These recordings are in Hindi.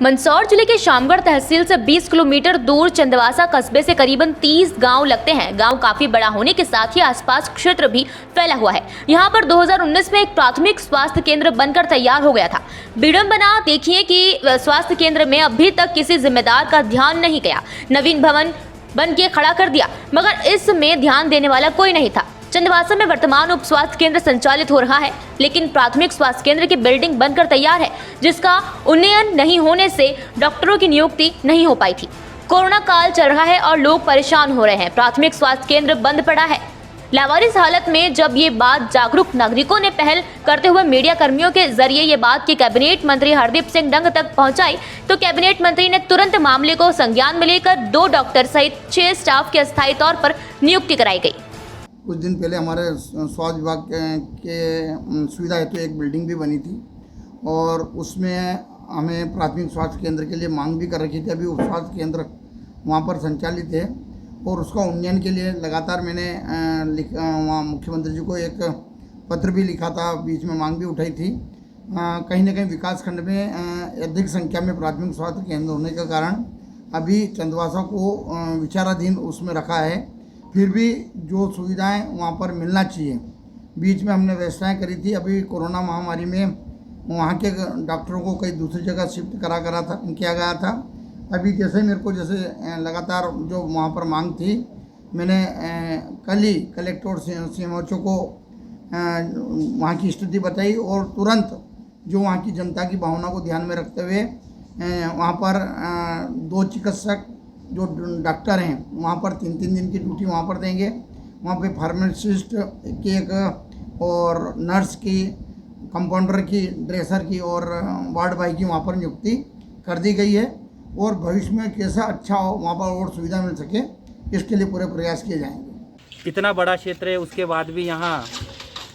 मंदसौर जिले के शामगढ़ तहसील से 20 किलोमीटर दूर चंदवासा कस्बे से करीबन 30 गांव लगते हैं। गांव काफी बड़ा होने के साथ ही आसपास क्षेत्र भी फैला हुआ है। यहां पर 2019 में एक प्राथमिक स्वास्थ्य केंद्र बनकर तैयार हो गया था। विडंबना देखिए कि स्वास्थ्य केंद्र में अभी तक किसी जिम्मेदार का ध्यान नहीं गया। नवीन भवन बन के खड़ा कर दिया, मगर इसमें ध्यान देने वाला कोई नहीं था। चंदवासा में वर्तमान उप स्वास्थ्य केंद्र संचालित हो रहा है, लेकिन प्राथमिक स्वास्थ्य केंद्र की बिल्डिंग बनकर तैयार है, जिसका उन्नयन नहीं होने से डॉक्टरों की नियुक्ति नहीं हो पाई थी। कोरोना काल चल रहा है और लोग परेशान हो रहे हैं। प्राथमिक स्वास्थ्य केंद्र बंद पड़ा है। लावारिस हालत में जब ये बात जागरूक नागरिकों ने पहल करते हुए मीडिया कर्मियों के जरिए ये बात की कैबिनेट मंत्री हरदीप सिंह डंग तक पहुंचाई, तो कैबिनेट मंत्री ने तुरंत मामले को संज्ञान में लेकर 2 डॉक्टर सहित 6 स्टाफ की अस्थायी तौर पर नियुक्ति कराई गई। कुछ दिन पहले हमारे स्वास्थ्य विभाग के सुविधा हेतु एक बिल्डिंग भी बनी थी और उसमें हमें प्राथमिक स्वास्थ्य केंद्र के लिए मांग भी कर रखी थी। अभी उप स्वास्थ्य केंद्र वहाँ पर संचालित है और उसका उन्नयन के लिए लगातार मैंने वहाँ मुख्यमंत्री जी को एक पत्र भी लिखा था, बीच में मांग भी उठाई थी। कहीं ना कहीं विकास खंड में अधिक संख्या में प्राथमिक स्वास्थ्य केंद्र होने के कारण अभी चंदवासा को विचाराधीन उसमें रखा है। फिर भी जो सुविधाएं वहाँ पर मिलना चाहिए, बीच में हमने व्यवस्थाएं करी थी। अभी कोरोना महामारी में वहाँ के डॉक्टरों को कई दूसरी जगह शिफ्ट किया गया था। अभी जैसे मेरे को लगातार जो वहाँ पर मांग थी, मैंने कल ही कलेक्टर और CMHO को वहाँ की स्थिति बताई और तुरंत जो वहाँ की जनता की भावना को ध्यान में रखते हुए वहाँ पर 2 चिकित्सक जो डॉक्टर हैं वहाँ पर 3-3 दिन की ड्यूटी वहाँ पर देंगे। वहाँ पे फार्मासिस्ट की एक और नर्स की, कंपाउंडर की, ड्रेसर की और वार्ड बॉय की वहाँ पर नियुक्ति कर दी गई है और भविष्य में कैसा अच्छा हो वहाँ पर और सुविधा मिल सके, इसके लिए पूरे प्रयास किए जाएंगे। इतना बड़ा क्षेत्र है, उसके बाद भी यहाँ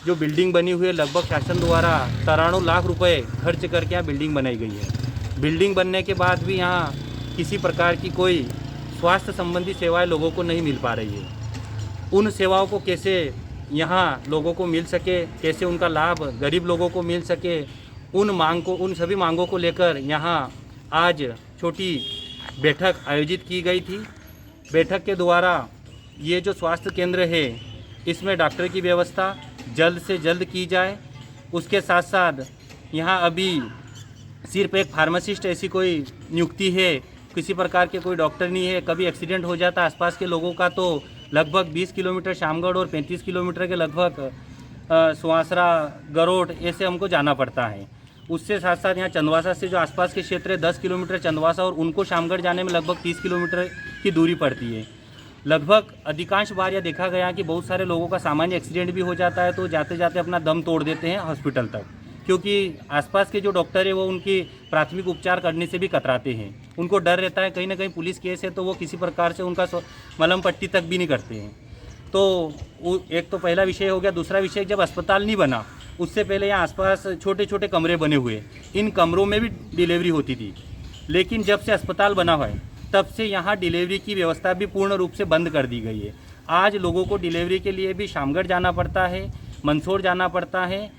जो बिल्डिंग बनी हुई है, लगभग शासन द्वारा 93 लाख रुपए खर्च करके यहाँ बिल्डिंग बनाई गई है। बिल्डिंग बनने के बाद भी यहाँ किसी प्रकार की कोई स्वास्थ्य संबंधी सेवाएं लोगों को नहीं मिल पा रही है। उन सेवाओं को कैसे यहाँ लोगों को मिल सके, कैसे उनका लाभ गरीब लोगों को मिल सके, उन सभी मांगों को लेकर यहाँ आज छोटी बैठक आयोजित की गई थी। बैठक के द्वारा ये जो स्वास्थ्य केंद्र है, इसमें डॉक्टर की व्यवस्था जल्द से जल्द की जाए। उसके साथ साथ यहाँ अभी सिर्फ एक फार्मासिस्ट ऐसी कोई नियुक्ति है, किसी प्रकार के कोई डॉक्टर नहीं है। कभी एक्सीडेंट हो जाता आसपास के लोगों का तो लगभग 20 किलोमीटर शामगढ़ और 35 किलोमीटर के लगभग सुवासरा, गरोट ऐसे हमको जाना पड़ता है। उससे साथ साथ यहाँ चंदवासा से जो आसपास के क्षेत्र है 10 किलोमीटर चंदवासा, और उनको शामगढ़ जाने में लगभग 30 किलोमीटर की दूरी पड़ती है। लगभग अधिकांश बार यह देखा गया कि बहुत सारे लोगों का सामान्य एक्सीडेंट भी हो जाता है तो जाते जाते अपना दम तोड़ देते हैं हॉस्पिटल तक, क्योंकि आसपास के जो डॉक्टर है वो उनकी प्राथमिक उपचार करने से भी कतराते हैं। उनको डर रहता है कहीं ना कहीं पुलिस केस है तो वो किसी प्रकार से उनका मलम पट्टी तक भी नहीं करते हैं। तो एक तो पहला विषय हो गया। दूसरा विषय, जब अस्पताल नहीं बना उससे पहले यहाँ आसपास छोटे छोटे कमरे बने हुए, इन कमरों में भी डिलीवरी होती थी। लेकिन जब से अस्पताल बना हुआ है तब से यहाँ डिलीवरी की व्यवस्था भी पूर्ण रूप से बंद कर दी गई है। आज लोगों को डिलीवरी के लिए भी शामगढ़ जाना पड़ता है, मंदसौर जाना पड़ता है,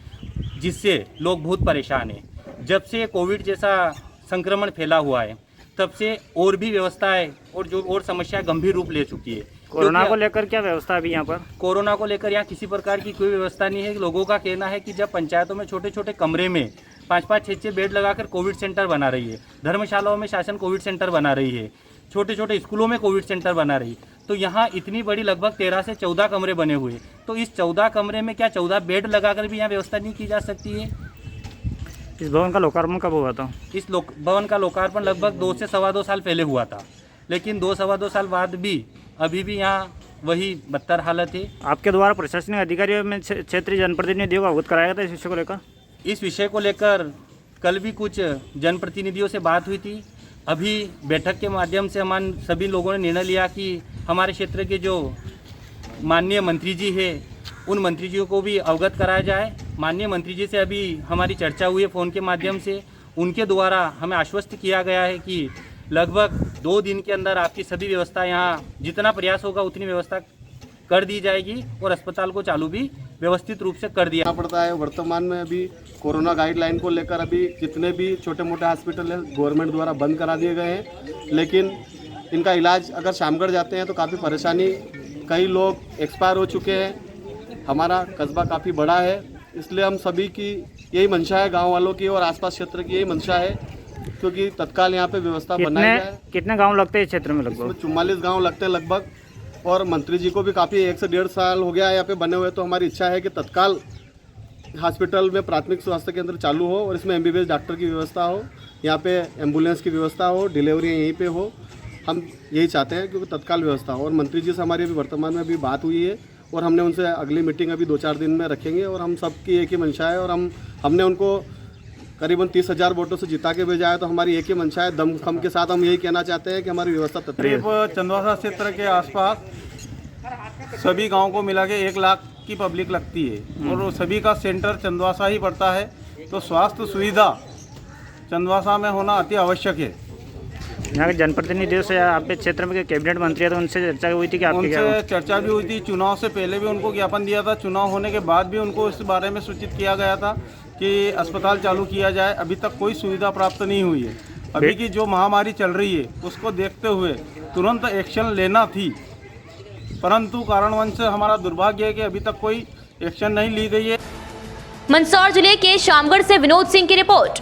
जिससे लोग बहुत परेशान हैं। जब से कोविड जैसा संक्रमण फैला हुआ है तब से और भी व्यवस्थाएं और समस्या गंभीर रूप ले चुकी है। कोरोना को लेकर क्या व्यवस्था अभी यहाँ पर? कोरोना को लेकर यहाँ किसी प्रकार की कोई व्यवस्था नहीं है। लोगों का कहना है कि जब पंचायतों में छोटे छोटे कमरे में 5-5, 6-6 बेड लगाकर कोविड सेंटर बना रही है, धर्मशालाओं में शासन कोविड सेंटर बना रही है, छोटे छोटे स्कूलों में कोविड सेंटर बना रही, तो यहाँ इतनी बड़ी लगभग 13 से 14 कमरे बने हुए, तो इस 14 कमरे में क्या 14 बेड लगाकर भी यहाँ व्यवस्था नहीं की जा सकती है? इस भवन का लोकार्पण कब हुआ था? इस भवन का लोकार्पण लगभग 2 से 2.25 साल पहले हुआ था, लेकिन 2-2.25 साल बाद भी अभी भी यहाँ वही बदतर हालत है। आपके द्वारा प्रशासनिक अधिकारियों में क्षेत्रीय जनप्रतिनिधियों को अवगत कराया था इस विषय को लेकर? इस विषय को लेकर कल भी कुछ जनप्रतिनिधियों से बात हुई थी। अभी बैठक के माध्यम से हमारे सभी लोगों ने निर्णय लिया कि हमारे क्षेत्र के जो माननीय मंत्री जी है उन मंत्री जी को भी अवगत कराया जाए। माननीय मंत्री जी से अभी हमारी चर्चा हुई है फ़ोन के माध्यम से। उनके द्वारा हमें आश्वस्त किया गया है कि लगभग 2 दिन के अंदर आपकी सभी व्यवस्था, यहाँ जितना प्रयास होगा उतनी व्यवस्था कर दी जाएगी और अस्पताल को चालू भी व्यवस्थित रूप से कर दिया पड़ता है। वर्तमान में अभी कोरोना गाइडलाइन को लेकर अभी जितने भी छोटे मोटे हॉस्पिटल हैं गवर्नमेंट द्वारा बंद करा दिए गए हैं, लेकिन इनका इलाज अगर शामगढ़ जाते हैं तो काफ़ी परेशानी, कई लोग एक्सपायर हो चुके हैं। हमारा कस्बा काफ़ी बड़ा है, इसलिए हम सभी की यही मंशा है, गांव वालों की और आसपास क्षेत्र की यही मंशा है, क्योंकि तत्काल यहाँ पे व्यवस्था बनाई जाए। कितने गांव लगते हैं इस क्षेत्र में? लगभग 44 गांव लगते हैं लगभग, और मंत्री जी को भी काफ़ी 1 से 1.5 साल हो गया है यहाँ पे बने हुए। तो हमारी इच्छा है कि तत्काल हॉस्पिटल में प्राथमिक स्वास्थ्य केंद्र चालू हो और इसमें MBBS डॉक्टर की व्यवस्था हो, यहाँ पे एम्बुलेंस की व्यवस्था हो, डिलीवरी यहीं पे हो। हम यही चाहते हैं क्योंकि तत्काल व्यवस्था हो। और मंत्री जी से हमारी अभी वर्तमान में अभी बात हुई है और हमने उनसे अगली मीटिंग अभी 2-4 दिन में रखेंगे और हम सबकी एक ही मंशा है। और हमने उनको करीबन 30,000 वोटों से जिता के भेजा है, तो हमारी एक ही मंशा है। दमखम के साथ हम यही कहना चाहते हैं कि हमारी व्यवस्था तत्काल। करीब चंदवासा क्षेत्र के आसपास सभी गांव को मिला के 1 लाख की पब्लिक लगती है और सभी का सेंटर चंदवासा ही पड़ता है, तो स्वास्थ्य सुविधा चंदवासा में होना अति आवश्यक है। यहाँ के जनप्रतिनिधियों से आपके क्षेत्र में कैबिनेट मंत्री है तो उनसे चर्चा हुई थी कि आपकी उनसे चर्चा भी हुई थी, चुनाव से पहले भी उनको ज्ञापन दिया था, चुनाव होने के बाद भी उनको इस बारे में सूचित किया गया था कि अस्पताल चालू किया जाए। अभी तक कोई सुविधा प्राप्त नहीं हुई है। अभी की जो महामारी चल रही है उसको देखते हुए तुरंत एक्शन लेना थी, परंतु कारणवश हमारा दुर्भाग्य है कि अभी तक कोई एक्शन नहीं ली गई है। मंदसौर जिले के शामगढ़ से विनोद सिंह की रिपोर्ट।